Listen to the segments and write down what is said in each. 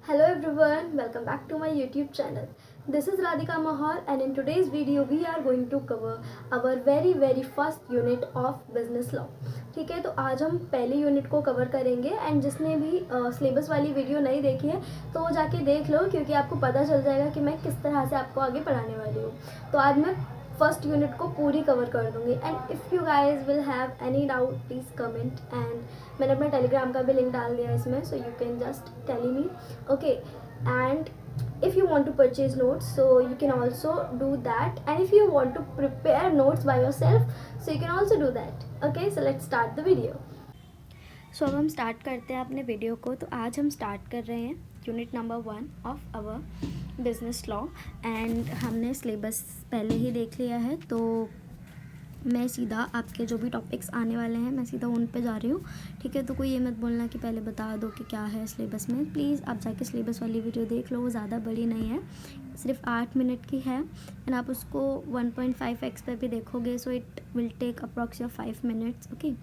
Hello everyone, welcome back to my YouTube channel. This is Radhika Mahar and in today's video we are going to cover our very first unit of business law. ठीक है, तो आज हम पहली unit को cover करेंगे and जिसने भी सिलेबस वाली वीडियो नहीं देखी है तो वो जाके देख लो, क्योंकि आपको पता चल जाएगा कि मैं किस तरह से आपको आगे पढ़ाने वाली हूँ. तो आज मैं फर्स्ट यूनिट को पूरी कवर कर दूंगी and if you guys will have any doubt please comment. And मैंने अपना टेलीग्राम का भी लिंक डाल दिया इसमें, so you can just tell me. Okay, and if you want to purchase notes, so you can also do that, and if you want to prepare notes by yourself, so you can also do that. Okay, so let's start the video. सो अब हम start करते हैं अपने video को. तो आज हम start कर रहे हैं unit number 1 of our business law and हमने सिलेबस पहले ही देख लिया है. तो मैं सीधा आपके जो भी टॉपिक्स आने वाले हैं मैं सीधा उन पे जा रही हूँ. ठीक है, तो कोई ये मत बोलना कि पहले बता दो कि क्या है सिलेबस में. प्लीज़ आप जाके सिलेबस वाली वीडियो देख लो, वो ज़्यादा बड़ी नहीं है, सिर्फ 8 मिनट की है एंड आप उसको 1.5x पे भी देखोगे, so it will take approx your 5 minutes. Okay,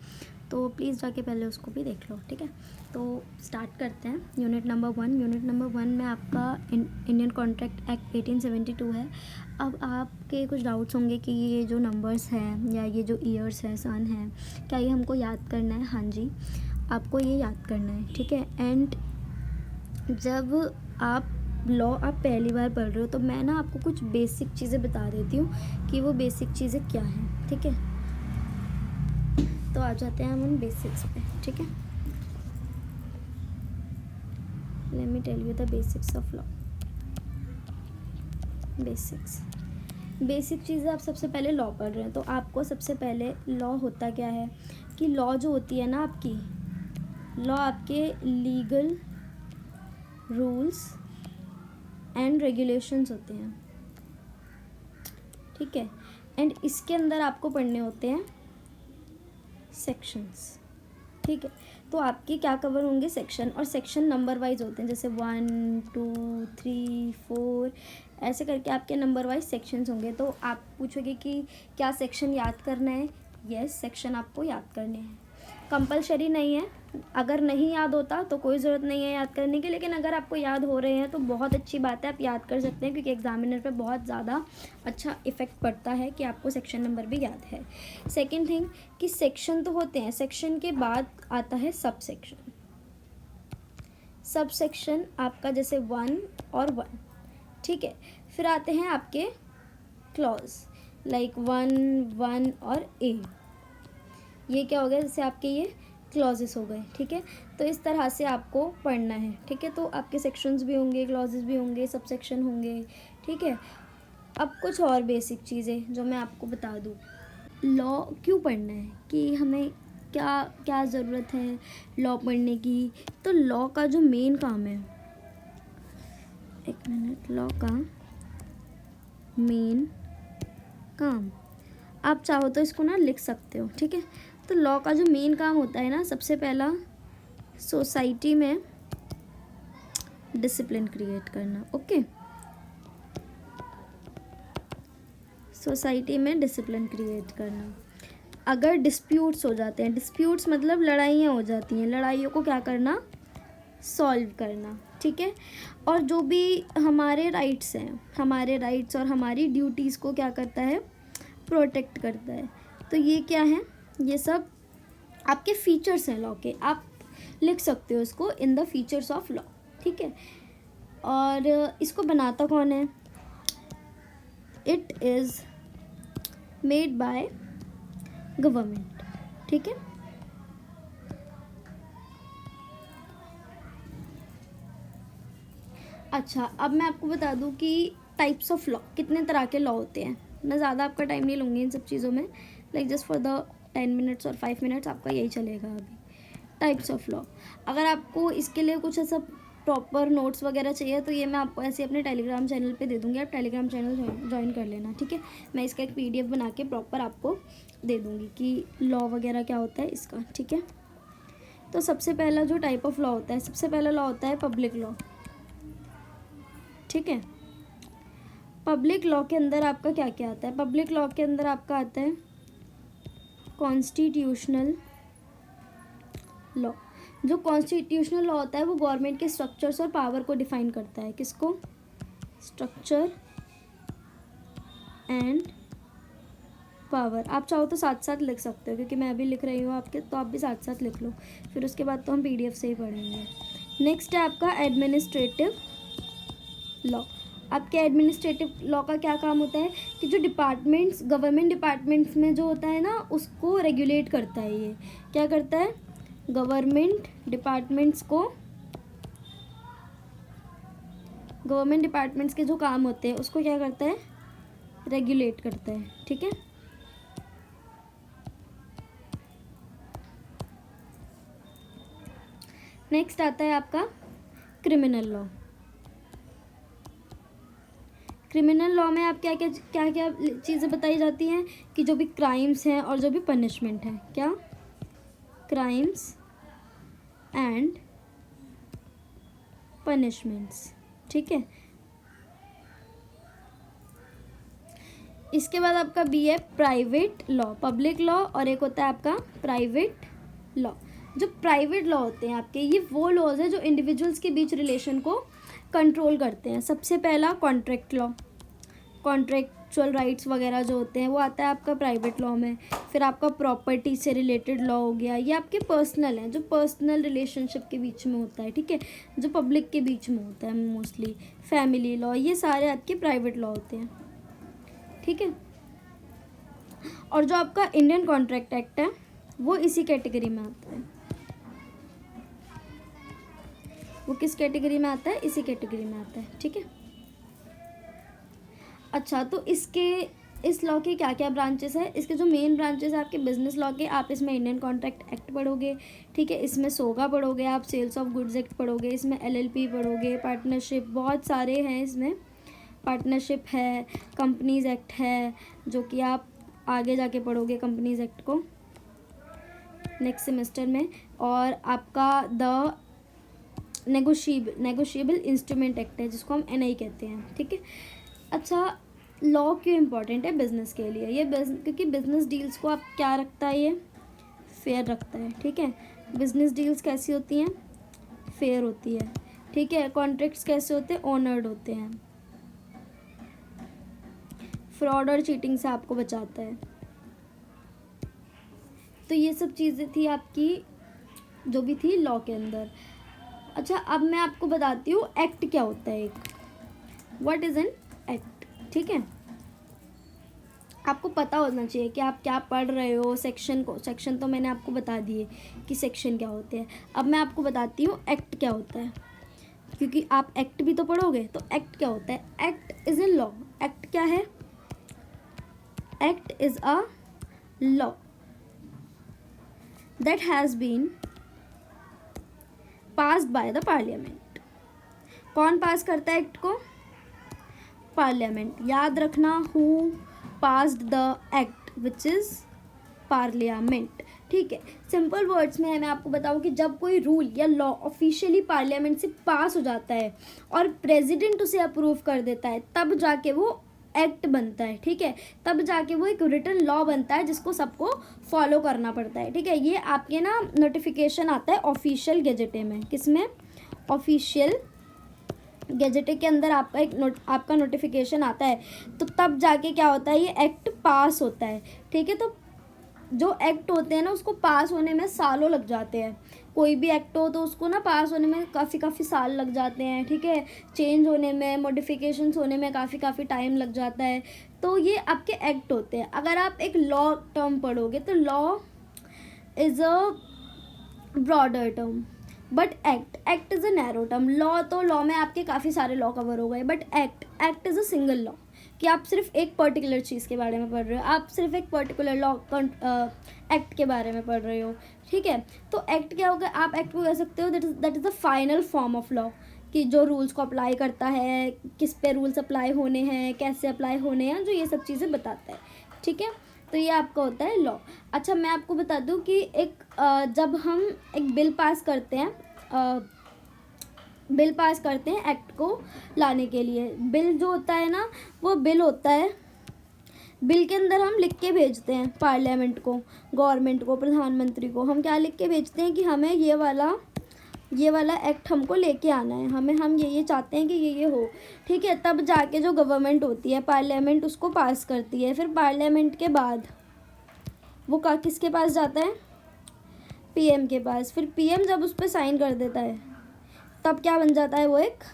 तो प्लीज़ जाके पहले उसको भी देख लो. ठीक है, तो स्टार्ट करते हैं यूनिट नंबर 1. यूनिट नंबर 1 में आपका इंडियन कॉन्ट्रैक्ट एक्ट 1872 है. अब आपके कुछ डाउट्स होंगे कि ये जो नंबर्स हैं या ये जो ईयर्स है, सन है, क्या ये हमको याद करना है? हाँ जी, आपको ये याद करना है. ठीक है, एंड जब आप लॉ आप पहली बार पढ़ रहे हो तो मैं ना आपको कुछ बेसिक चीज़ें बता देती हूँ कि वो बेसिक चीज़ें क्या हैं. ठीक है, तो आ जाते हैं हम उन बेसिक्स पे. ठीक है, let me tell you the basics of law. Basic चीज़ें आप सबसे पहले लॉ पढ़ रहे हैं तो आपको सबसे पहले लॉ होता क्या है कि लॉ जो होती है ना आपकी, लॉ आपके लीगल रूल्स एंड रेगुलेशंस होते हैं. ठीक है, एंड इसके अंदर आपको पढ़ने होते हैं सेक्शंस. ठीक है, तो आपके क्या कवर होंगे? सेक्शन, और सेक्शन नंबर वाइज होते हैं, जैसे 1 2 3 4 ऐसे करके आपके नंबर वाइज सेक्शंस होंगे. तो आप पूछोगे कि क्या सेक्शन याद करना है? यस, सेक्शन आपको याद करने हैं. कंपलसरी नहीं है, अगर नहीं याद होता तो कोई ज़रूरत नहीं है याद करने की, लेकिन अगर आपको याद हो रहे हैं तो बहुत अच्छी बात है, आप याद कर सकते हैं, क्योंकि एग्जामिनर पे बहुत ज़्यादा अच्छा इफ़ेक्ट पड़ता है कि आपको सेक्शन नंबर भी याद है. सेकंड थिंग कि सेक्शन तो होते हैं, सेक्शन के बाद आता है सब सेक्शन. सब सेक्शन आपका जैसे 1 और 1. ठीक है, फिर आते हैं आपके क्लॉज, लाइक 1 और ए. ये क्या हो गया? जैसे आपके ये क्लॉजेस हो गए. ठीक है, तो इस तरह से आपको पढ़ना है. ठीक है, तो आपके सेक्शंस भी होंगे, क्लॉजेस भी होंगे, सब सेक्शन होंगे. ठीक है, अब कुछ और बेसिक चीज़ें जो मैं आपको बता दूँ. लॉ क्यों पढ़ना है, कि हमें क्या क्या ज़रूरत है लॉ पढ़ने की. तो लॉ का जो मेन काम है, एक मिनट, लॉ का मेन काम, आप चाहो तो इसको ना लिख सकते हो. ठीक है, तो लॉ का जो मेन काम होता है ना, सबसे पहला सोसाइटी में डिसिप्लिन क्रिएट करना. ओके, सोसाइटी में डिसिप्लिन क्रिएट करना. अगर डिस्प्यूट्स हो जाते हैं, डिस्प्यूट्स मतलब लड़ाइयाँ हो जाती हैं, लड़ाइयों को क्या करना? सॉल्व करना. ठीक है, और जो भी हमारे राइट्स हैं, हमारे राइट्स और हमारी ड्यूटीज़ को क्या करता है? प्रोटेक्ट करता है. तो ये क्या है? ये सब आपके फीचर्स हैं लॉ के, आप लिख सकते हो इसको in the features of law. ठीक है, और इसको बनाता कौन है? It is made by government. ठीक है, अच्छा, अब मैं आपको बता दूं कि टाइप्स ऑफ लॉ, कितने तरह के लॉ होते हैं. मैं ज़्यादा आपका टाइम नहीं लूँगी इन सब चीज़ों में, like just for the 10 minutes और 5 मिनट्स आपका यही चलेगा अभी. टाइप्स ऑफ लॉ, अगर आपको इसके लिए कुछ ऐसा प्रॉपर नोट्स वगैरह चाहिए तो ये मैं आपको ऐसे अपने टेलीग्राम चैनल पे दे दूँगी, आप टेलीग्राम चैनल ज्वाइन कर लेना. ठीक है, मैं इसका एक PDF बना के प्रॉपर आपको दे दूँगी कि लॉ वगैरह क्या होता है इसका. ठीक है, तो सबसे पहला जो टाइप ऑफ लॉ होता है, सबसे पहला लॉ होता है पब्लिक लॉ. ठीक है, पब्लिक लॉ के अंदर आपका क्या क्या आता है? पब्लिक लॉ के अंदर आपका आता है कॉन्स्टिट्यूशनल लॉ. जो कॉन्स्टिट्यूशनल लॉ होता है वो गवर्नमेंट के स्ट्रक्चर्स और पावर को डिफाइन करता है। किसको? Structure and power. आप चाहो तो साथ साथ लिख सकते हो, क्योंकि मैं अभी लिख रही हूँ आपके, तो आप भी साथ साथ लिख लो, फिर उसके बाद तो हम PDF से ही पढ़ेंगे। नेक्स्ट है आपका एडमिनिस्ट्रेटिव लॉ। आपके एडमिनिस्ट्रेटिव लॉ का क्या काम होता है कि जो डिपार्टमेंट्स, गवर्नमेंट डिपार्टमेंट्स में जो होता है ना, उसको रेगुलेट करता है। ये क्या करता है? गवर्नमेंट डिपार्टमेंट्स के जो काम होते हैं उसको क्या करता है? रेगुलेट करता है। ठीक है। नेक्स्ट आता है आपका क्रिमिनल लॉ। क्रिमिनल लॉ में आप क्या क्या चीज़ें बताई जाती हैं कि जो भी क्राइम्स हैं और जो भी पनिशमेंट है, क्या? Crimes and punishments. ठीक है। इसके बाद आपका बी है प्राइवेट लॉ, पब्लिक लॉ, और एक होता है आपका प्राइवेट लॉ। जो प्राइवेट लॉ होते हैं आपके, ये वो लॉज है जो इंडिविजुअल्स के बीच रिलेशन को कंट्रोल करते हैं। सबसे पहला कॉन्ट्रैक्ट लॉ, कॉन्ट्रेक्चुअल राइट्स वगैरह जो होते हैं वो आता है आपका प्राइवेट लॉ में। फिर आपका प्रॉपर्टी से रिलेटेड लॉ हो गया, ये आपके पर्सनल हैं, जो पर्सनल रिलेशनशिप के बीच में होता है। ठीक है। जो पब्लिक के बीच में होता है मोस्टली। फैमिली लॉ, ये सारे आपके प्राइवेट लॉ होते हैं। ठीक है। और जो आपका इंडियन कॉन्ट्रैक्ट एक्ट है वो इसी कैटेगरी में आता है। वो किस कैटेगरी में आता है? इसी कैटेगरी में आता है। ठीक है। अच्छा, तो इस लॉ के क्या क्या ब्रांचेस है? इसके जो मेन ब्रांचेस है आपके बिजनेस लॉ के, आप इसमें इंडियन कॉन्ट्रैक्ट एक्ट पढ़ोगे। ठीक है। इसमें सोगा पढ़ोगे, आप सेल्स ऑफ गुड्स एक्ट पढ़ोगे, इसमें LLP पढ़ोगे, पार्टनरशिप, बहुत सारे हैं इसमें। पार्टनरशिप है, कंपनीज एक्ट है, जो कि आप आगे जाके पढ़ोगे कंपनीज एक्ट को नेक्स्ट सेमेस्टर में। और आपका द नेगोशिएबल इंस्ट्रूमेंट एक्ट है, जिसको हम NI कहते हैं। ठीक है। अच्छा, लॉ क्यों इम्पॉर्टेंट है बिज़नेस के लिए? ये क्योंकि बिज़नेस डील्स को आप क्या रखता है? ये फेयर रखता है। ठीक है। बिज़नेस डील्स कैसी होती हैं? फेयर होती है। ठीक है। कॉन्ट्रैक्ट्स कैसे होते हैं? ऑनर्ड होते हैं। फ्रॉड और चीटिंग से आपको बचाता है। तो ये सब चीज़ें थी आपकी, जो भी थी लॉ के अंदर। अच्छा, अब मैं आपको बताती हूँ एक्ट क्या होता है। एक व्हाट इज़ एन एक्ट। ठीक है। आपको पता होना चाहिए कि आप क्या पढ़ रहे हो। सेक्शन तो मैंने आपको बता दिए कि सेक्शन क्या होते हैं। अब मैं आपको बताती हूँ एक्ट क्या होता है, क्योंकि आप एक्ट भी तो पढ़ोगे। तो एक्ट क्या होता है? Act is a law. Act क्या है? Act is a law that has been passed by the parliament। कौन पास करता है एक्ट को? पार्लियामेंट। याद रखना, who passed the act, which is parliament. ठीक है। सिंपल वर्ड्स में मैं आपको बताऊं कि जब कोई रूल या लॉ ऑफिशियली पार्लियामेंट से पास हो जाता है और प्रेसिडेंट उसे अप्रूव कर देता है, तब जाके वो एक्ट बनता है। ठीक है। तब जाके वो एक रिटन लॉ बनता है जिसको सबको फॉलो करना पड़ता है। ठीक है। ये आपके ना नोटिफिकेशन आता है ऑफिशियल गैजेटे में। किसमें? ऑफिशियल गैजेटे के अंदर आपका नोटिफिकेशन आता है, तो तब जाके क्या होता है? ये एक्ट पास होता है। ठीक है। तो जो एक्ट होते हैं ना, उसको पास होने में सालों लग जाते हैं। कोई भी एक्ट हो तो उसको ना पास होने में काफ़ी साल लग जाते हैं। ठीक है। चेंज होने में, मॉडिफिकेशंस होने में काफ़ी टाइम लग जाता है। तो ये आपके एक्ट होते हैं। अगर आप एक लॉ टर्म पढ़ोगे तो law is a broader term, but act is a narrow term. Law में आपके काफ़ी सारे लॉ कवर हो गए, but act is a single law, कि आप सिर्फ एक पर्टिकुलर चीज़ के बारे में पढ़ रहे हो, आप सिर्फ एक पर्टिकुलर लॉ एक्ट के बारे में पढ़ रहे हो। ठीक है। तो एक्ट क्या होगा? आप एक्ट को कह सकते हो that is the final form of law, कि जो रूल्स को अप्लाई करता है, किस पे रूल्स अप्लाई होने हैं, कैसे अप्लाई होने हैं, जो ये सब चीज़ें बताता है। ठीक है। तो ये आपका होता है लॉ। अच्छा, मैं आपको बता दूं कि जब हम एक बिल पास करते हैं, एक्ट को लाने के लिए, बिल जो होता है ना, वो बिल होता है, बिल के अंदर हम लिख के भेजते हैं पार्लियामेंट को, गवर्नमेंट को, प्रधानमंत्री को। हम क्या लिख के भेजते हैं कि हमें ये वाला ये वाला एक्ट हमको लेके आना है, हम ये चाहते हैं कि ये हो, ठीक है। तब जाके जो गवर्नमेंट होती है, पार्लियामेंट उसको पास करती है। फिर पार्लियामेंट के बाद वो किसके पास जाता है, पीएम के पास। फिर पीएम जब उस पर साइन कर देता है तब क्या बन जाता है, वो एक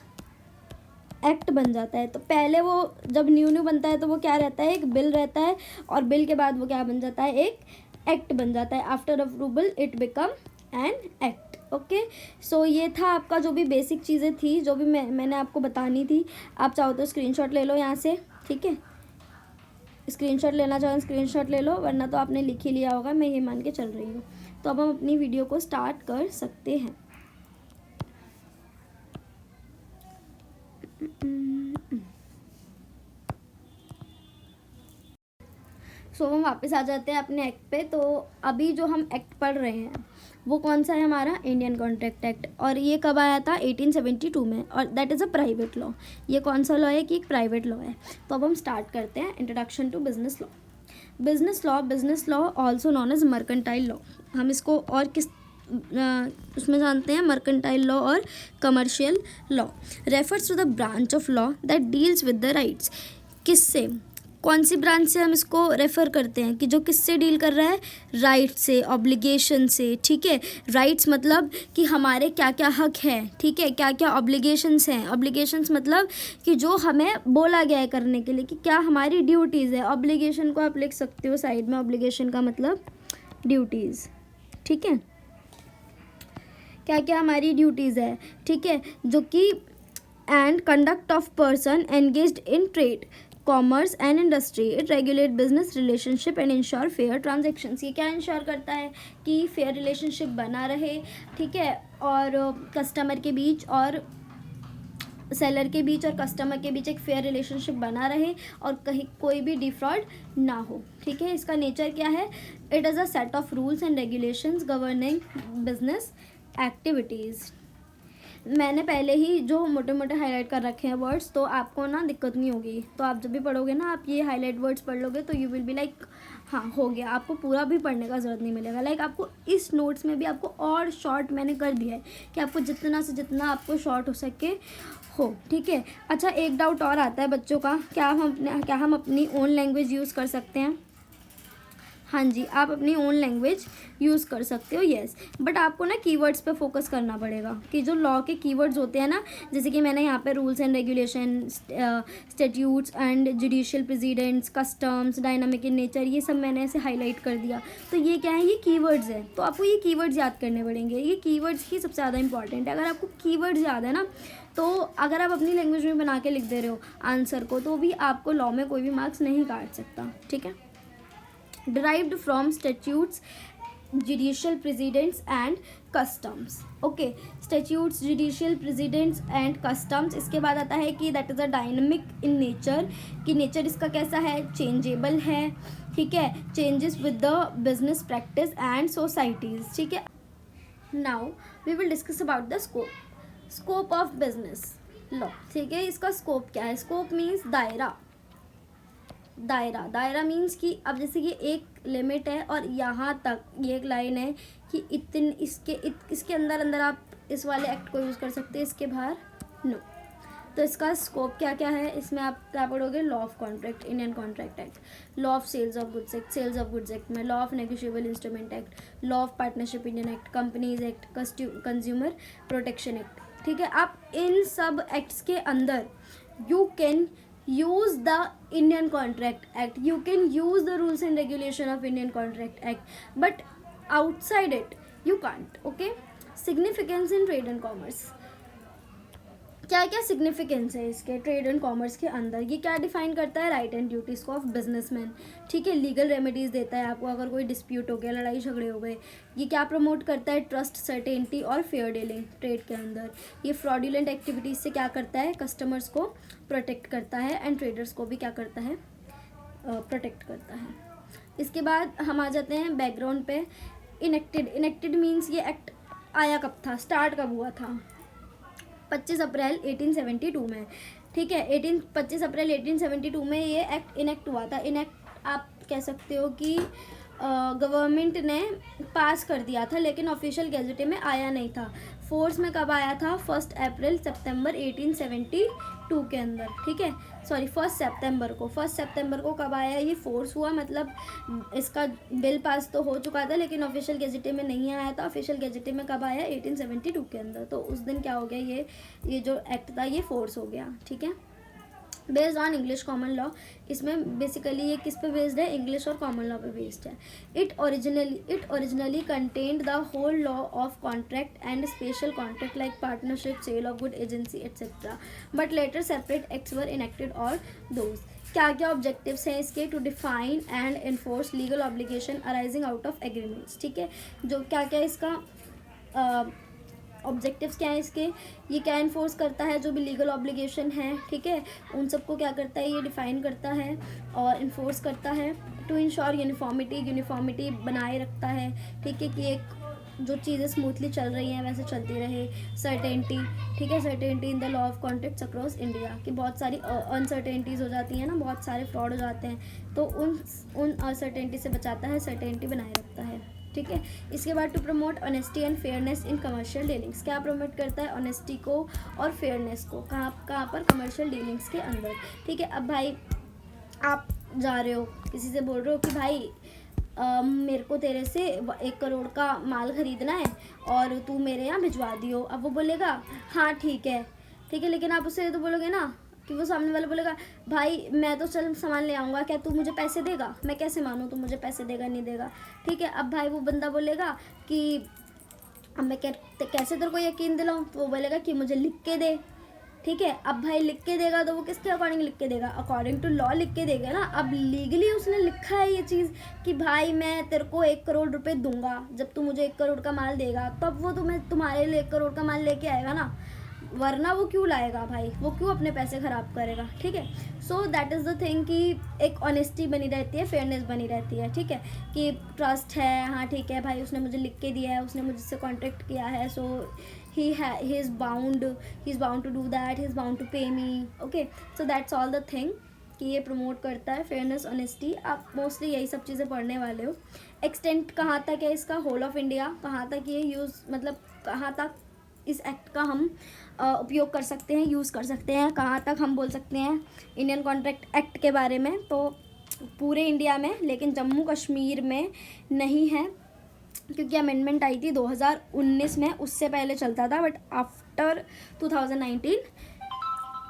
एक्ट बन जाता है। तो पहले वो जब न्यू बनता है तो वो क्या रहता है, एक बिल रहता है, और बिल के बाद वो क्या बन जाता है, एक एक्ट बन जाता है। After approval it become an act. Okay, so ये था आपका जो भी बेसिक चीज़ें थी, जो भी मैंने आपको बतानी थी। आप चाहो तो स्क्रीनशॉट ले लो यहाँ से, ठीक है। स्क्रीनशॉट लेना चाहो स्क्रीनशॉट ले लो, वरना तो आपने लिख ही लिया होगा, मैं ये मान के चल रही हूँ। तो अब हम अपनी वीडियो को स्टार्ट कर सकते हैं। सो हम वापस आ जाते हैं अपने एक्ट पे। तो अभी जो हम एक्ट पढ़ रहे हैं वो कौन सा है, हमारा इंडियन कॉन्ट्रैक्ट एक्ट। और ये कब आया था, 1872 में, और that is a private law. ये कौन सा लॉ है कि एक प्राइवेट लॉ है। तो अब हम स्टार्ट करते हैं, introduction to business law. Business law also known as mercantile law. हम इसको और किस उसमें जानते हैं, मर्केंटाइल लॉ और commercial law. Refers to the branch of law that deals with the rights. किससे, कौन सी ब्रांच से हम इसको रेफ़र करते हैं, कि जो किससे डील कर रहा है, राइट से, ऑब्लिगेशन से, ठीक है। राइट्स मतलब कि हमारे क्या क्या हक हैं, ठीक है, क्या क्या ऑब्लिगेशंस हैं। ऑब्लिगेशंस मतलब कि जो हमें बोला गया है करने के लिए, कि क्या हमारी ड्यूटीज़ है। ऑब्लिगेशन को आप लिख सकते हो साइड में, ऑब्लिगेशन का मतलब ड्यूटीज़, ठीक है। क्या क्या हमारी ड्यूटीज़ है, ठीक है, जो कि and conduct of person engaged in trade, commerce and industry. It regulate business relationship and ensure fair transactions. ये क्या इंश्योर करता है कि फेयर रिलेशनशिप बना रहे, ठीक है, और कस्टमर के बीच और सेलर के बीच और कस्टमर के बीच एक फेयर रिलेशनशिप बना रहे, और कहीं कोई भी डिफ्रॉड ना हो, ठीक है। इसका नेचर क्या है, it is a set of rules and regulations governing business activities. मैंने पहले ही जो मोटे मोटे हाईलाइट कर रखे हैं वर्ड्स, तो आपको ना दिक्कत नहीं होगी। तो आप जब भी पढ़ोगे ना, आप ये हाईलाइट वर्ड्स पढ़ लोगे तो यू विल बी लाइक, हाँ हो गया, आपको पूरा भी पढ़ने का ज़रूरत नहीं मिलेगा। लाइक आपको इस नोट्स में भी आपको और शॉर्ट मैंने कर दिया है कि आपको जितना से जितना आपको शॉर्ट हो सके हो, ठीक है। अच्छा, एक डाउट और आता है बच्चों का, क्या हम अपनी ओन लैंग्वेज यूज़ कर सकते हैं। हाँ जी, आप अपनी ओन लैंग्वेज यूज़ कर सकते हो, येस। बट आपको ना कीवर्ड्स पे फोकस करना पड़ेगा, कि जो लॉ के कीवर्ड्स होते हैं ना, जैसे कि मैंने यहाँ पे rules and regulation, statutes and judicial precedents, customs, dynamic in nature, ये सब मैंने ऐसे हाईलाइट कर दिया। तो ये क्या है, ये कीवर्ड्स है। तो आपको ये कीवर्ड्स याद करने पड़ेंगे। ये कीवर्ड्स ही सबसे ज़्यादा इंपॉर्टेंट है। अगर आपको कीवर्ड्स याद है ना, तो अगर आप अपनी लैंग्वेज में बना के लिख दे रहे हो आंसर को, तो भी आपको लॉ में कोई भी मार्क्स नहीं काट सकता, ठीक है। derived from statutes, judicial precedents and customs. Okay, statutes, judicial precedents and customs. इसके बाद आता है कि that is a dynamic in nature, कि nature इसका कैसा है, changeable है, ठीक है, changes with the business practice and societies, ठीक है। Now we will discuss about the scope of business law, ठीक है। इसका scope क्या है, scope means दायरा मीन्स कि अब जैसे कि एक लिमिट है और यहाँ तक ये एक लाइन है कि इसके अंदर आप इस वाले एक्ट को यूज़ कर सकते हैं, इसके बाहर नो। तो इसका स्कोप क्या क्या है, इसमें आप क्या पढ़ोगे, law of contract, Indian contract act, law of sales of goods act में, law of negotiable instrument act, law of partnership Indian act, companies act, consumer protection act, ठीक है। आप इन सब एक्ट्स के अंदर you can use the Indian Contract Act, you can use the rules and regulation of Indian Contract Act, but outside it you can't, okay। Significance in trade and commerce, क्या क्या significance है इसके trade and commerce के अंदर। ये क्या define करता है, राइट एंड ड्यूटीज़ को ऑफ बिजनेसमैन, ठीक है। लीगल रेमेडीज़ देता है आपको अगर कोई डिस्प्यूट हो गया, लड़ाई झगड़े हो गए। ये क्या प्रमोट करता है, ट्रस्ट, सर्टेनिटी और फेयर डीलिंग ट्रेड के अंदर। ये फ्रॉडुलेंट एक्टिविटीज़ से क्या करता है, कस्टमर्स को प्रोटेक्ट करता है एंड ट्रेडर्स को भी क्या करता है, प्रोटेक्ट करता है। इसके बाद हम आ जाते हैं बैकग्राउंड पे। इनेक्टेड मीन्स ये एक्ट आया कब था, स्टार्ट कब हुआ था, 25 अप्रैल 1872 में, ठीक है। 25 अप्रैल 1872 में ये एक्ट इनेक्ट हुआ था। इनेक्ट आप कह सकते हो कि गवर्नमेंट ने पास कर दिया था, लेकिन ऑफिशियल गैजेट में आया नहीं था। फोर्स में कब आया था? 1 अप्रैल सितंबर 1872 के अंदर, ठीक है, सॉरी 1 सितंबर को, 1 सितंबर को कब आया ये फोर्स हुआ, मतलब इसका बिल पास तो हो चुका था लेकिन ऑफिशियल गेजेटे में नहीं आया था। ऑफिशियल गेजेटे में कब आया? 1872 के अंदर। तो उस दिन क्या हो गया, ये जो एक्ट था ये फोर्स हो गया, ठीक है। Based on English common law, इसमें बेसिकली ये किस पे बेस्ड है? इंग्लिश और कॉमन लॉ पे बेस्ड है। It originally contained the whole law of contract and special contract like partnership, sale of good, agency etcetera, but later separate acts were enacted और those. क्या क्या ऑब्जेक्टिव्स हैं इसके? To define and enforce legal obligation arising out of agreements, ठीक है। जो क्या क्या इसका ऑब्जेक्टिव्स क्या है इसके? ये क्या इन्फोर्स करता है? जो भी लीगल ऑब्लिगेशन है, ठीक है, उन सबको क्या करता है? ये डिफाइन करता है और इन्फोर्स करता है। टू इंश्योर यूनिफॉर्मिटी बनाए रखता है, ठीक है, कि एक जो चीज़ें स्मूथली चल रही हैं वैसे चलती रहे। सर्टेनिटी, ठीक है, certainty in the law of contracts across India, कि बहुत सारी अनसर्टेनिटीज़ हो जाती हैं ना, बहुत सारे फ्रॉड हो जाते हैं, तो उन अनसर्टेनिटी से बचाता है, सर्टेनिटी बनाए रखता है, ठीक है। इसके बाद to promote honesty and fairness in commercial dealings, क्या प्रमोट करता है? ऑनेस्टी को और फेयरनेस को, कहाँ पर? कमर्शियल डीलिंग्स के अंदर, ठीक है। अब भाई आप जा रहे हो, किसी से बोल रहे हो कि भाई मेरे को तेरे से 1 करोड़ का माल ख़रीदना है और तू मेरे यहाँ भिजवा दियो। अब वो बोलेगा हाँ ठीक है, लेकिन आप उससे तो बोलोगे ना कि वो सामने वाला बोलेगा भाई मैं तो चल सामान ले आऊँगा, क्या तू मुझे पैसे देगा? मैं कैसे मानूँ तू मुझे पैसे देगा नहीं देगा, ठीक है। अब भाई वो बंदा बोलेगा कि अब मैं कैसे तेरे को यकीन दिलाऊँ? तो वो बोलेगा कि मुझे लिख के दे, ठीक है। अब भाई लिख के देगा तो वो किसके अकॉर्डिंग लिख के देगा? अकॉर्डिंग टू लॉ लिख के देगा ना। अब लीगली उसने लिखा है ये चीज़ कि भाई मैं तेरे को 1 करोड़ रुपए दूंगा जब तू मुझे 1 करोड़ का माल देगा, तब वो तुम्हारे लिए 1 करोड़ का माल लेके आएगा ना, वरना वो क्यों लाएगा भाई? वो क्यों अपने पैसे ख़राब करेगा, ठीक है। So that is the thing कि एक ऑनेस्टी बनी रहती है, फेयरनेस बनी रहती है, ठीक है, कि ट्रस्ट है, हाँ ठीक है भाई उसने मुझे लिख के दिया है, उसने मुझसे कॉन्ट्रैक्ट किया है, सो he is bound to do that, he is bound to pay me, okay, so that's all the thing कि ये प्रमोट करता है फेयरनेस, ऑनेस्टी। आप मोस्टली यही सब चीज़ें पढ़ने वाले हो। एक्सटेंट कहाँ तक है इसका? होल ऑफ इंडिया, कहाँ तक ये यूज़, मतलब कहाँ तक इस एक्ट का हम उपयोग कर सकते हैं, यूज़ कर सकते हैं, कहाँ तक हम बोल सकते हैं इंडियन कॉन्ट्रैक्ट एक्ट के बारे में? तो पूरे इंडिया में, लेकिन जम्मू कश्मीर में नहीं है क्योंकि अमेंडमेंट आई थी 2019 में, उससे पहले चलता था, बट आफ्टर 2019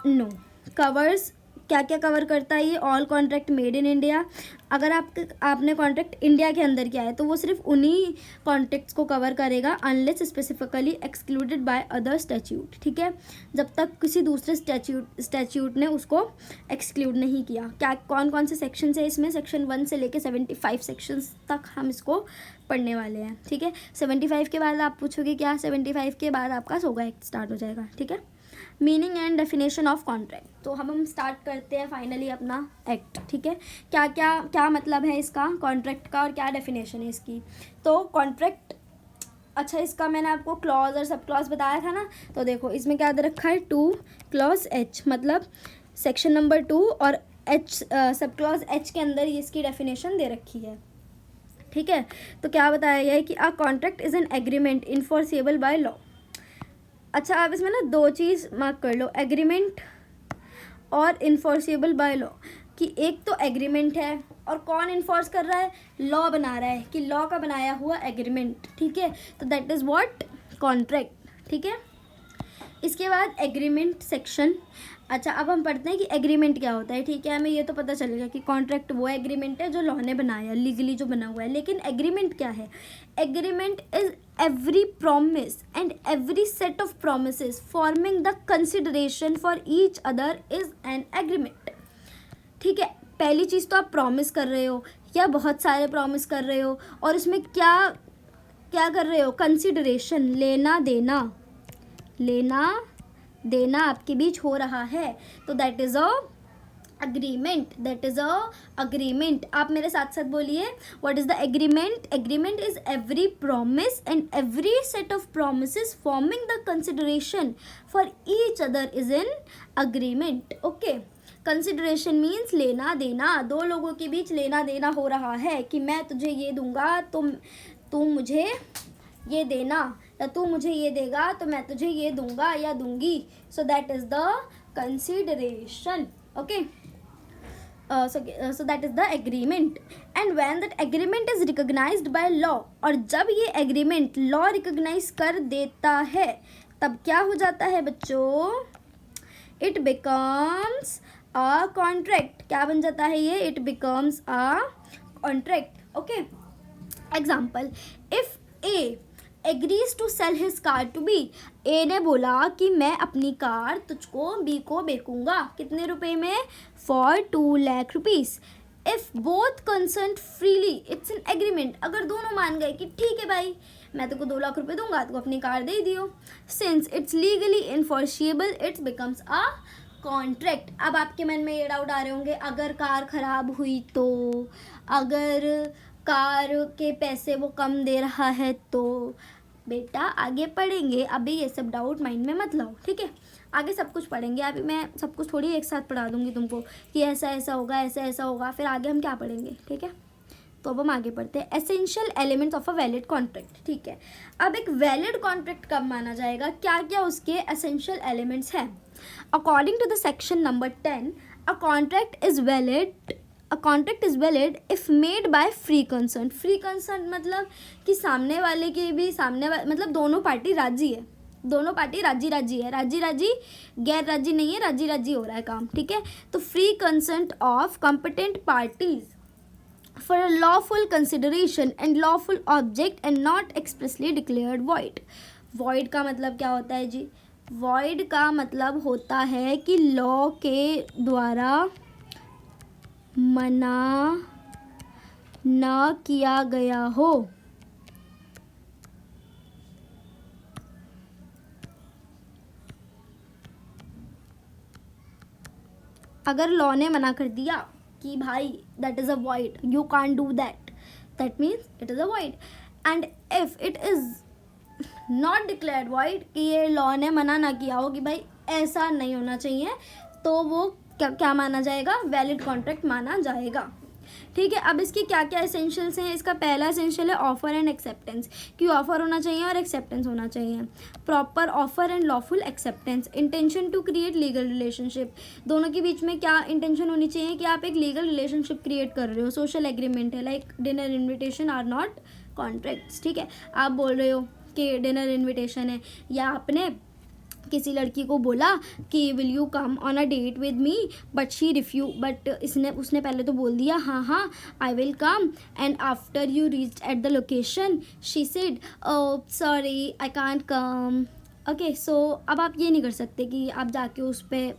नो। कवर्स, क्या क्या कवर करता है ये? All contract made in India, अगर आपने कॉन्ट्रैक्ट इंडिया के अंदर किया है तो वो सिर्फ उन्हीं कॉन्ट्रैक्ट्स को कवर करेगा unless specifically excluded by other statute, ठीक है, जब तक किसी दूसरे स्टैट्यूट ने उसको एक्सक्लूड नहीं किया। क्या कौन कौन से सेक्शंस है इसमें? सेक्शन 1 से लेके 75 सेक्शंस तक हम इसको पढ़ने वाले हैं, ठीक है। 75 के बाद आप पूछोगे क्या? 75 के बाद आपका सोगा एक्ट स्टार्ट हो जाएगा, ठीक है। Meaning and definition of contract, तो हम स्टार्ट करते हैं फाइनली अपना एक्ट, ठीक है। क्या मतलब है इसका कॉन्ट्रैक्ट का और क्या डेफिनेशन है इसकी? तो कॉन्ट्रैक्ट, अच्छा इसका मैंने आपको क्लॉज और सब क्लॉज बताया था ना, तो देखो इसमें क्या दे रखा है? 2 क्लॉज H, मतलब सेक्शन नंबर 2 और H सब क्लॉज H के अंदर इसकी डेफिनेशन दे रखी है, ठीक है। तो क्या बताया गया है कि a contract is an agreement enforceable by law. अच्छा आप इसमें ना 2 चीज़ मार्क कर लो, एग्रीमेंट और इन्फोर्सेबल बाय लॉ, कि एक तो एग्रीमेंट है और कौन इन्फोर्स कर रहा है? लॉ बना रहा है, कि लॉ का बनाया हुआ एग्रीमेंट, ठीक है, तो दैट इज़ व्हाट? कॉन्ट्रैक्ट, ठीक है। इसके बाद एग्रीमेंट सेक्शन, अच्छा अब हम पढ़ते हैं कि एग्रीमेंट क्या होता है, ठीक है। हमें ये तो पता चलेगा कि कॉन्ट्रैक्ट वो एग्रीमेंट है जो लॉ ने बनाया, लीगली जो बना हुआ है, लेकिन एग्रीमेंट क्या है? Agreement is every promise and every set of promises forming the consideration for each other is an agreement, ठीक है। पहली चीज़ तो आप प्रॉमिस कर रहे हो या बहुत सारे प्रॉमिस कर रहे हो और इसमें क्या कर रहे हो? कंसिडरेशन, लेना देना आपके बीच हो रहा है, तो दैट इज़ अ अग्रीमेंट। आप मेरे साथ साथ बोलिए, what is the agreement? Agreement is every promise and every set of promises forming the consideration for each other is an agreement, okay. Consideration means लेना देना, 2 लोगों के बीच लेना देना हो रहा है कि मैं तुझे ये दूंगा तो तू मुझे ये देना, या तू मुझे ये देगा तो मैं तुझे ये दूंगा या दूंगी. So that is the consideration. Okay. So that is the agreement. And when that agreement is recognized by law, और जब ये agreement law recognize कर देता है तब क्या हो जाता है बच्चों? It becomes a contract. क्या बन जाता है ये? It becomes a contract. Okay. Example, if A agrees to sell his car to B. A ने बोला कि मैं अपनी कार तुझको B को बेचूंगा. कितने रुपए में? For 2 lakh rupees. If both consent freely, it's an agreement. अगर दोनों मान गए कि ठीक है भाई, मैं तुमको 2 लाख रुपए दूंगा, तुमको अपनी कार दे दियो. Since it's legally enforceable, it becomes a contract. अब आपके मन में ये डाउट आ रहे होंगे, अगर कार खराब हुई तो, अगर कार के पैसे वो कम दे रहा है तो. बेटा आगे पढ़ेंगे, अभी ये सब डाउट माइंड में मत लाओ, ठीक है. आगे सब कुछ पढ़ेंगे. अभी मैं सब कुछ थोड़ी एक साथ पढ़ा दूंगी तुमको कि ऐसा ऐसा होगा, ऐसा ऐसा होगा, फिर आगे हम क्या पढ़ेंगे, ठीक है. तो अब हम आगे पढ़ते हैं. Essential elements of a valid contract. ठीक है. अब एक वैलिड कॉन्ट्रैक्ट कब माना जाएगा, क्या क्या उसके एसेंशियल एलिमेंट्स हैं. According to the section number 10, a contract is valid if made by free concern. Free concern मतलब कि सामने वाले के भी मतलब दोनों पार्टी राजी है. दोनों पार्टी राजी है. राजी गैर राजी नहीं है, राजी हो रहा है काम, ठीक है. तो free consent of competent parties for a lawful consideration and lawful object and not expressly declared void. void का मतलब क्या होता है जी? void का मतलब होता है कि लॉ के द्वारा मना न किया गया हो. अगर लॉ ने मना कर दिया कि भाई that is a void, you can't do that, that means it is a void. And if it is not declared void, कि ये लॉ ने मना ना किया हो कि भाई ऐसा नहीं होना चाहिए, तो वो क्या माना जाएगा? वैलिड कॉन्ट्रैक्ट माना जाएगा. ठीक है. अब इसकी क्या क्या एसेंशियल्स हैं. इसका पहला एसेंशियल है ऑफर एंड एक्सेप्टेंस, कि ऑफर होना चाहिए और एक्सेप्टेंस होना चाहिए. Proper offer and lawful acceptance. Intention to create legal relationship. दोनों के बीच में क्या इंटेंशन होनी चाहिए कि आप एक लीगल रिलेशनशिप क्रिएट कर रहे हो. सोशल एग्रीमेंट है, like dinner invitation are not contracts. ठीक है. आप बोल रहे हो कि डिनर इन्विटेशन है, या आपने किसी लड़की को बोला कि will you come on a date with me, but उसने पहले तो बोल दिया हाँ I will come, and after you reached at the location she said sorry I can't come. Okay. So अब आप ये नहीं कर सकते कि आप जाके उस पर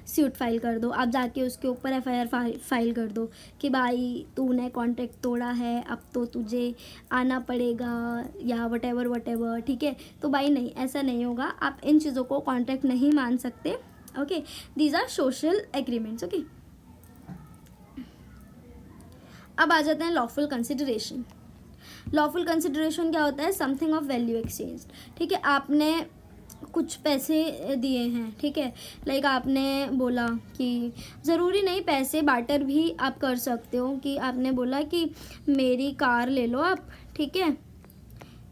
सूट फाइल कर दो, आप जाके उसके ऊपर FIR फाइल कर दो कि भाई तूने कॉन्ट्रैक्ट तोड़ा है, अब तो तुझे आना पड़ेगा, या वट एवर. ठीक है. तो भाई नहीं, ऐसा नहीं होगा. आप इन चीज़ों को कॉन्ट्रैक्ट नहीं मान सकते. Okay. These are social agreements. Okay. अब आ जाते हैं लॉफुल कंसिडरेशन. लॉफुल कंसिडरेशन क्या होता है? Something of value exchange. ठीक है. आपने कुछ पैसे दिए हैं, ठीक है. लाइक आपने बोला कि ज़रूरी नहीं, पैसे बार्टर भी आप कर सकते हो, कि आपने बोला कि मेरी कार ले लो आप, ठीक है,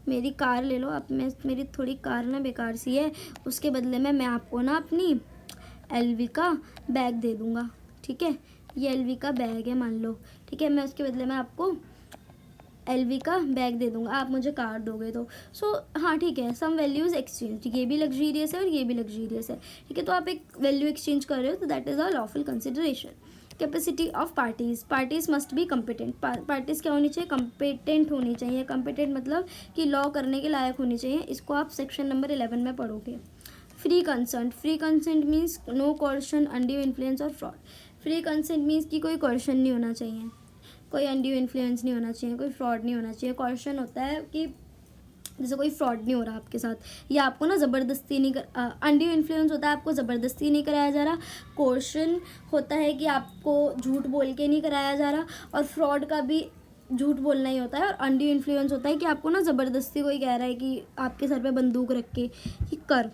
मेरी कार ले लो आप, मेरी थोड़ी कार ना बेकार सी है, उसके बदले में मैं आपको ना अपनी LV का बैग दे दूँगा. ठीक है. ये LV का बैग है मान लो, ठीक है, मैं उसके बदले में आपको LV का बैग दे दूंगा, आप मुझे कार दोगे तो. सो हाँ ठीक है, सम वैल्यूज़ एक्सचेंज. ये भी लग्जीरियस है और ये भी लग्जीरियस है. ठीक है. तो आप एक वैल्यू एक्सचेंज कर रहे हो, तो that is a lawful consideration. Capacity of parties must be competent. Parties क्या होनी चाहिए? कम्पिटेंट होनी चाहिए. कम्पिटेंट मतलब कि लॉ करने के लायक होनी चाहिए. इसको आप सेक्शन नंबर 11 में पढ़ोगे. Free consent means no coercion, undue influence और फ्रॉड. फ्री कंसेंट मीन्स कि कोई कोर्शन नहीं होना चाहिए, कोई अनड्यू इन्फ्लुएंस नहीं होना चाहिए, कोई फ्रॉड नहीं होना चाहिए. कॉशन होता है कि जैसे कोई फ्रॉड नहीं हो रहा आपके साथ, या आपको ना ज़बरदस्ती नहीं अनड्यू इन्फ्लुएंस होता है, आपको ज़बरदस्ती नहीं कराया जा रहा. कॉशन होता है कि आपको झूठ बोल के नहीं कराया जा रहा, और फ्रॉड का भी झूठ बोलना ही होता है. और अनड्यू इन्फ्लुएंस होता है कि आपको ना ज़बरदस्ती कोई कह रहा है कि आपके सर पे बंदूक रख के कि कर,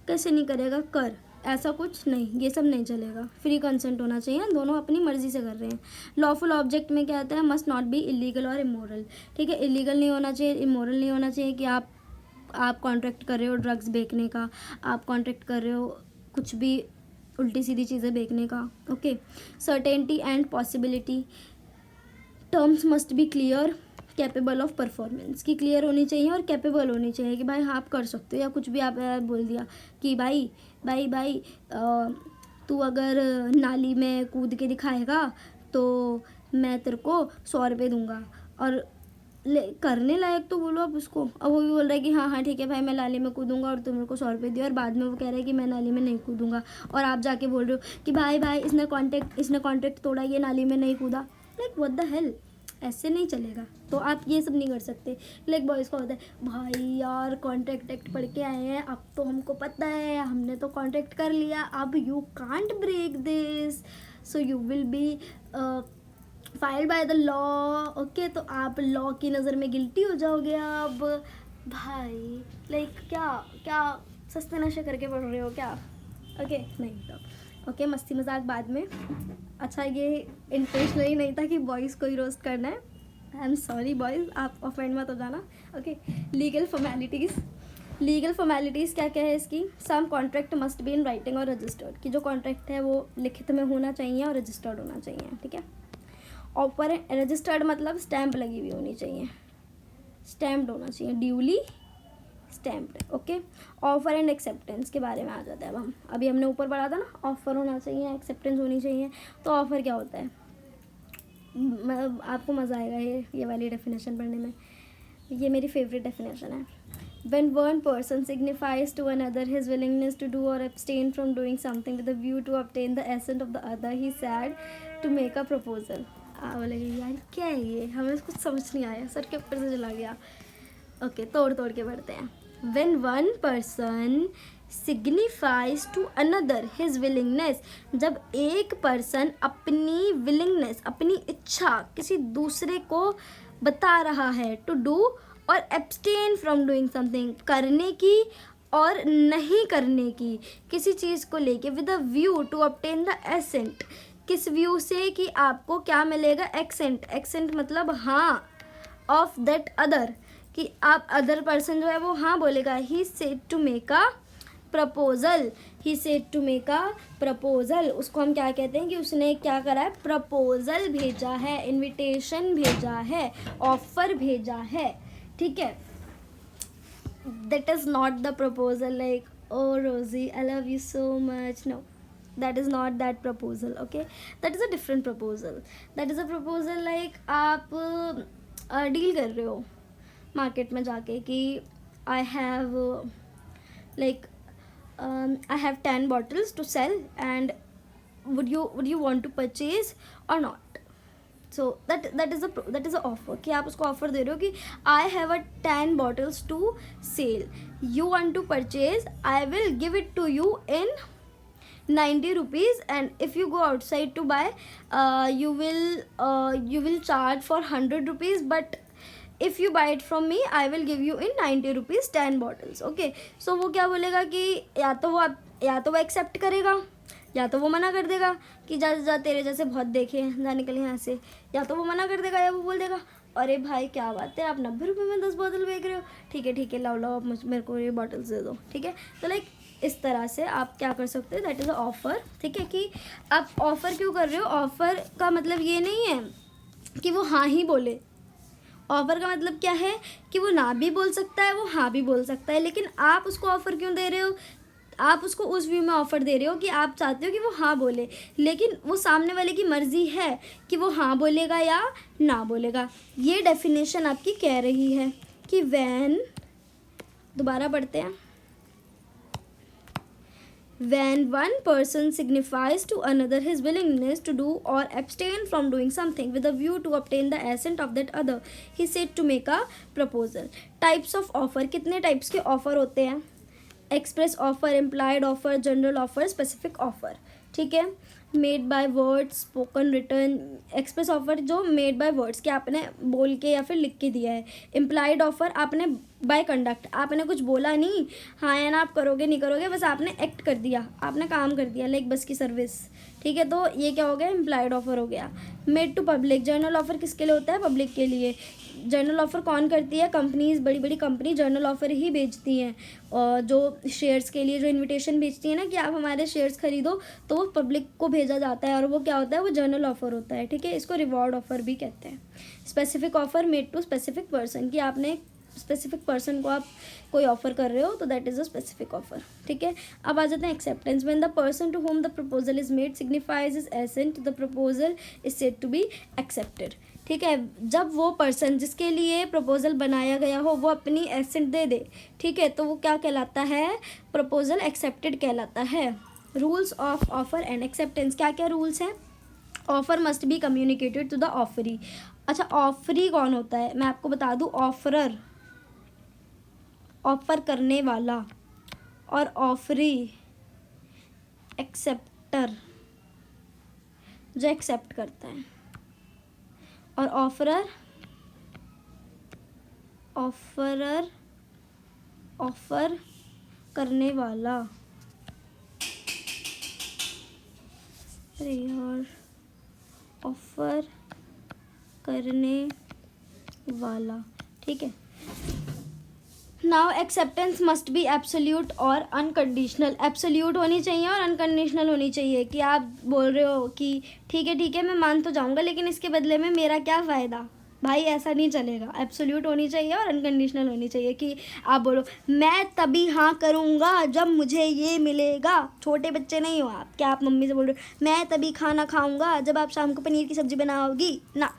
कैसे नहीं करेगा, कर, ऐसा कुछ नहीं, ये सब नहीं चलेगा. फ्री कंसेंट होना चाहिए, दोनों अपनी मर्जी से कर रहे हैं. लॉफुल ऑब्जेक्ट में क्या आता है? मस्ट नॉट बी इलीगल और इमोरल. ठीक है. इलीगल नहीं होना चाहिए, इमोरल नहीं होना चाहिए कि आप आप कॉन्ट्रैक्ट कर रहे हो ड्रग्स बेचने का, आप कॉन्ट्रैक्ट कर रहे हो कुछ भी उल्टी सीधी चीज़ें बेचने का. Okay. Certainty and possibility. Terms must be clear, capable of performance. की क्लियर होनी चाहिए और कैपेबल होनी चाहिए कि भाई हाँ आप कर सकते हो. या कुछ भी आप बोल दिया कि भाई भाई भाई तू अगर नाली में कूद के दिखाएगा तो मैं तेरे को 100 रुपये दूंगा. और करने लायक तो बोलो आप उसको. अब वो भी बोल रहा है कि हाँ हाँ ठीक है भाई मैं नाली में कूदूंगा और तुम मेरे को 100 रुपये दियो, और बाद में वो कह रहा है कि मैं नाली में नहीं कूदूंगा, और आप जाके बोल रहे हो कि भाई भाई इसने कॉन्ट्रैक्ट तोड़ा, ये नाली में नहीं कूदा. लाइक व्हाट द हेल, ऐसे नहीं चलेगा. तो आप ये सब नहीं कर सकते. लाइक बॉयज़ का होता है भाई यार कॉन्ट्रैक्ट एक्ट पढ़ के आए हैं, अब तो हमको पता है, हमने तो कॉन्ट्रैक्ट कर लिया, अब you can't break this, so you will be filed by the law. Okay. तो आप लॉ की नज़र में गिल्टी हो जाओगे. अब भाई लाइक क्या सस्ते नशे करके पढ़ रहे हो क्या? ओके. नहीं तो ओके, मस्ती मजाक बाद में. अच्छा, ये इंटेंशनली नहीं था कि बॉयज़ को ही रोस्ट करना है. आई एम सॉरी बॉयज़, आप ऑफेंड मत हो जाना. ओके. लीगल फॉर्मेलिटीज़ क्या क्या है इसकी? Some contract must be in writing और रजिस्टर्ड. कि जो कॉन्ट्रैक्ट है वो लिखित में होना चाहिए और रजिस्टर्ड होना चाहिए. ठीक है. ऑफर रजिस्टर्ड मतलब स्टैंप लगी हुई होनी चाहिए, स्टैम्प्ड होना चाहिए, duly stamped. Okay. Offer and acceptance के बारे में आ जाता है. अब हम अभी हमने ऊपर पढ़ा था ना, ऑफर होना चाहिए, एक्सेप्टेंस होनी चाहिए. तो ऑफर क्या होता है? मतलब आपको मज़ा आएगा ये वाली डेफिनेशन पढ़ने में. ये मेरी फेवरेट डेफिनेशन है. When one person signifies to another his willingness to do or abstain from doing something with a view to obtain the assent of the other, he said to make a proposal. बोलेंगे यार क्या है ये, हमें कुछ समझ नहीं आया, सर के ऊपर से चला गया. ओके. तोड़ के पढ़ते हैं. When one person signifies to another his willingness, जब एक पर्सन अपनी willingness, अपनी इच्छा किसी दूसरे को बता रहा है to do और abstain from doing something, करने की और नहीं करने की, किसी चीज़ को लेके with a view to obtain the assent. किस व्यू से कि आपको क्या मिलेगा? एक्सेंट मतलब हाँ, ऑफ दैट अदर, कि आप अदर पर्सन जो है वो हाँ बोलेगा. He said to make a proposal. उसको हम क्या कहते हैं कि उसने क्या करा है? प्रपोजल भेजा है, इनविटेशन भेजा है, ऑफर भेजा है. ठीक है. That is not the proposal like oh Rosie I love you so much. No, that is not that proposal. Okay. that is a different proposal. that is a proposal like आप deal कर रहे हो market में जाके कि I have I have 10 bottles to sell and would you want to purchase or not. so that is a offer कि आप उसको ऑफर दे रहे हो कि I have a 10 bottles to sell, you want to purchase, I will give it to you in 90 rupees, and if you go outside to buy you will charge for 100 rupees, but if you buy it from me I will give you in 90 rupees 10 bottles. okay. so वो क्या बोलेगा कि या तो वो accept करेगा या तो वो मना कर देगा कि जा तेरे जैसे बहुत देखे, जा निकल यहाँ से. या तो वो मना कर देगा या वो बोल देगा अरे भाई क्या बात है, आप 90 रुपये में 10 बोतल बेच रहे हो, ठीक है लाओ आप मेरे को ये बॉटल्स दे दो. ठीक है. तो लाइक इस तरह से आप क्या कर सकते हो? That is a offer. ठीक है. कि आप ऑफ़र क्यों कर रहे हो? ऑफ़र का मतलब ये नहीं है कि वो हाँ ही बोले. ऑफ़र का मतलब क्या है कि वो ना भी बोल सकता है, वो हाँ भी बोल सकता है. लेकिन आप उसको ऑफ़र क्यों दे रहे हो? आप उसको उस व्यू में ऑफ़र दे रहे हो कि आप चाहते हो कि वो हाँ बोले, लेकिन वो सामने वाले की मर्ज़ी है कि वो हाँ बोलेगा या ना बोलेगा. ये डेफिनेशन आपकी कह रही है कि वैन, दोबारा पढ़ते हैं. When one person signifies to another his willingness to do or abstain from doing something with a view to obtain the assent of that other, he said to make a proposal. Types of offer. कितने types के offer होते हैं? Express offer, implied offer, general offer, specific offer. ठीक है। Made by words, spoken, return, express offer जो made by words कि आपने बोल के या फिर लिख के दिया है। इम्प्लाइड ऑफर आपने बाय कंडक्ट, आपने कुछ बोला नहीं, हाँ या ना आप करोगे नहीं करोगे, बस आपने एक्ट कर दिया, आपने काम कर दिया, लाइक बस की सर्विस, ठीक है। तो ये क्या हो गया, इम्प्लाइड ऑफर हो गया। Made to public, general offer किसके लिए होता है, पब्लिक के लिए। जर्नल ऑफर कौन करती है, कंपनीज, बड़ी बड़ी कंपनी जर्नल ऑफर ही बेचती हैं। और जो शेयर्स के लिए जो इनविटेशन भेजती है ना कि आप हमारे शेयर्स खरीदो, तो वो पब्लिक को भेजा जाता है और वो क्या होता है, वो जर्नल ऑफर होता है, ठीक है। इसको रिवॉर्ड ऑफर भी कहते हैं। Specific offer made to specific person कि आपने स्पेसिफिक पर्सन को आप कोई ऑफर कर रहे हो, तो that is a specific offer, ठीक है। अब आ जाते हैं acceptance. When the person to whom the proposal is made signifies is assent the proposal is said to be accepted, ठीक है। जब वो पर्सन जिसके लिए प्रपोजल बनाया गया हो वो अपनी एसेंट दे दे, ठीक है, तो वो क्या कहलाता है, प्रपोजल एक्सेप्टेड कहलाता है। Rules of offer and acceptance, क्या क्या रूल्स हैं। Offer must be communicated to the offeree. अच्छा, ऑफरी कौन होता है, मैं आपको बता दूं, ऑफरर, ऑफर करने वाला, और ऑफरी एक्सेप्टर जो एक्सेप्ट करता है, और ऑफरर ऑफर करने वाला, अरे यार, ऑफर करने वाला, ठीक है। Now acceptance must be absolute और अनकंडीशनल। एब्सोल्यूट होनी चाहिए और अनकंडीशनल होनी चाहिए कि आप बोल रहे हो कि ठीक है मैं मान तो जाऊंगा, लेकिन इसके बदले में मेरा क्या फ़ायदा, भाई ऐसा नहीं चलेगा। एब्सोल्यूट होनी चाहिए और अनकंडीशनल होनी चाहिए कि आप बोलो मैं तभी हाँ करूँगा जब मुझे ये मिलेगा। छोटे बच्चे नहीं हो आप, क्या आप मम्मी से बोल रहे हो मैं तभी खाना खाऊँगा जब आप शाम को पनीर की सब्ज़ी बनाओगी, ना,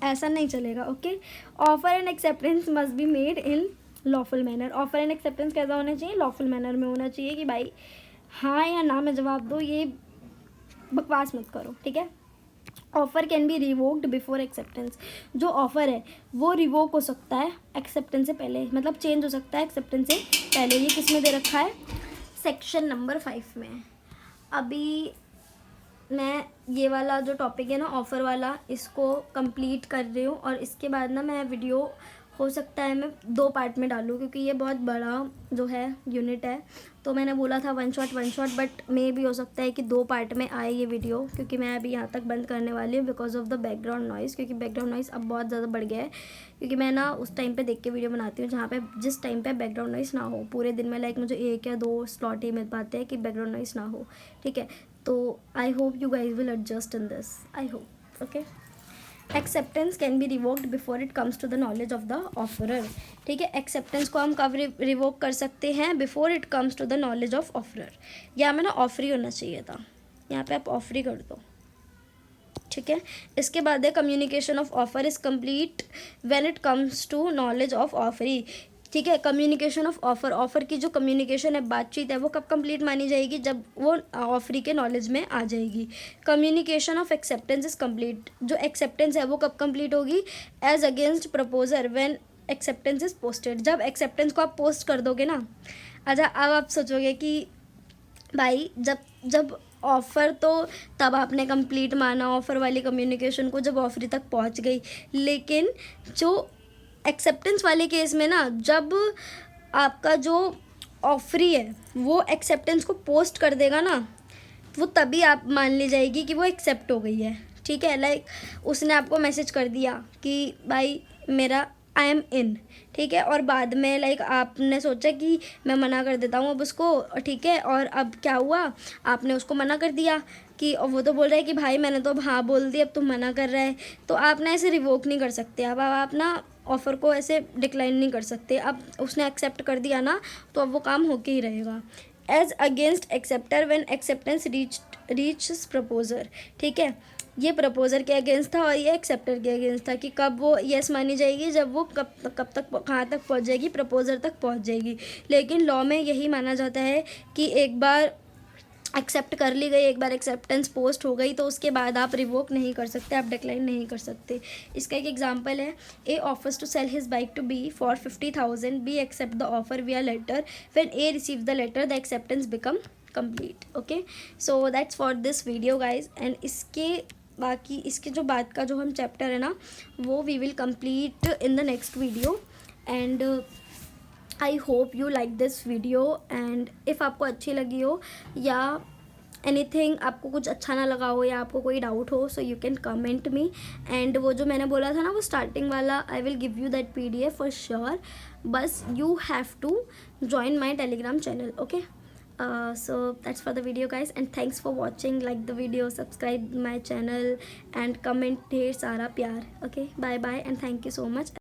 ऐसा नहीं चलेगा, okay. Offer and acceptance must be made in lawful manner. Offer and acceptance कैसा होना चाहिए, लॉफुल मैनर में होना चाहिए कि भाई हाँ या ना में जवाब दो, ये बकवास मत करो, ठीक है। Offer can be revoked before acceptance. जो ऑफर है वो रिवोक हो सकता है एक्सेप्टेंस से पहले, मतलब चेंज हो सकता है एक्सेप्टेंस से पहले। ये किस में दे रखा है, सेक्शन नंबर 5 में। अभी मैं ये वाला जो टॉपिक है ना ऑफ़र वाला, इसको कंप्लीट कर रही हूँ, और इसके बाद ना मैं वीडियो हो सकता है मैं 2 पार्ट में डालूँ, क्योंकि ये बहुत बड़ा जो है यूनिट है। तो मैंने बोला था वन शॉट, बट मे भी हो सकता है कि 2 पार्ट में आए ये वीडियो, क्योंकि मैं अभी यहाँ तक बंद करने वाली हूँ because of the background noise. क्योंकि बैकग्राउंड नॉइज़ अब बहुत ज़्यादा बढ़ गया है, क्योंकि मैं ना उस टाइम पे देख के वीडियो बनाती हूँ जहाँ पे जिस टाइम पे बैकग्राउंड नॉइज़ ना हो। पूरे दिन में लाइक मुझे 1 या 2 स्लॉट ही मिल पाते हैं कि बैकग्राउंड नॉइज़ ना हो, ठीक है। तो I hope you guys will adjust in this, I hope, okay. Acceptance can be revoked before it comes to the knowledge of the offeror, ठीक है। एक्सेप्टेंस को हम कब रिवोक कर सकते हैं, before it comes to the knowledge of offeror. यहाँ में ना ऑफरी होना चाहिए था, यहाँ पे आप ऑफरी कर दो, ठीक है। इसके बाद है communication of offer is complete when it comes to knowledge of offeree, ठीक है। कम्युनिकेशन ऑफ ऑफर, ऑफर की जो कम्युनिकेशन है, बातचीत है, वो कब कंप्लीट मानी जाएगी, जब वो ऑफरी के नॉलेज में आ जाएगी। Communication of acceptance is complete, जो एक्सेप्टेंस है वो कब कंप्लीट होगी, as against proposer when acceptance is posted. जब एक्सेप्टेंस को आप पोस्ट कर दोगे ना, अच्छा अब आप सोचोगे कि भाई जब ऑफ़र तो तब आपने कंप्लीट माना ऑफ़र वाली कम्युनिकेशन को जब ऑफरी तक पहुंच गई, लेकिन जो एक्सेप्टेंस वाले केस में ना, जब आपका जो ऑफरी है वो एक्सेप्टेंस को पोस्ट कर देगा ना, वो तभी आप मान ली जाएगी कि वो एक्सेप्ट हो गई है, ठीक है। लाइक उसने आपको मैसेज कर दिया कि भाई मेरा आई एम इन, ठीक है, और बाद में लाइक आपने सोचा कि मैं मना कर देता हूँ अब उसको, ठीक है, और अब क्या हुआ, आपने उसको मना कर दिया कि वो तो बोल रहा है कि भाई मैंने तो अब हाँ बोल दी, अब तुम मना कर रहा है, तो आप ना ऐसे रिवोक नहीं कर सकते। अब आप ना ऑफ़र को ऐसे डिक्लाइन नहीं कर सकते। अब उसने एक्सेप्ट कर दिया ना, तो अब वो काम होके ही रहेगा। As against acceptor when acceptance reach proposer, ठीक है, ये प्रपोजर के अगेंस्ट था और ये एक्सेप्टर के अगेंस्ट था कि कब वो येस मानी जाएगी, जब वो कब तक कहाँ तक पहुँच जाएगी, प्रपोजर तक पहुँच जाएगी। लेकिन लॉ में यही माना जाता है कि एक बार एक्सेप्ट कर ली गई, एक बार एक्सेप्टेंस पोस्ट हो गई, तो उसके बाद आप रिवोक नहीं कर सकते, आप डिक्लाइन नहीं कर सकते। इसका एक एग्जांपल है, A offers to sell his bike to B for 50,000, B accept the offer via letter, when A receive the letter the acceptance become complete. Okay, so that's for this video guys. And इसके बाकी इसके जो बाद का जो हम chapter है ना वो we will complete in the next video. And I hope you like this video. And if आपको अच्छी लगी हो या एनीथिंग आपको कुछ अच्छा ना लगा हो या आपको कोई डाउट हो, so you can comment me. And वो जो मैंने बोला था ना वो स्टार्टिंग वाला, I will give you that PDF for sure. बस you have to join my Telegram channel. Okay, so that's for the video guys, and thanks for watching. Like the video, subscribe my channel and comment ढेर सारा प्यार. Okay, bye bye and thank you so much.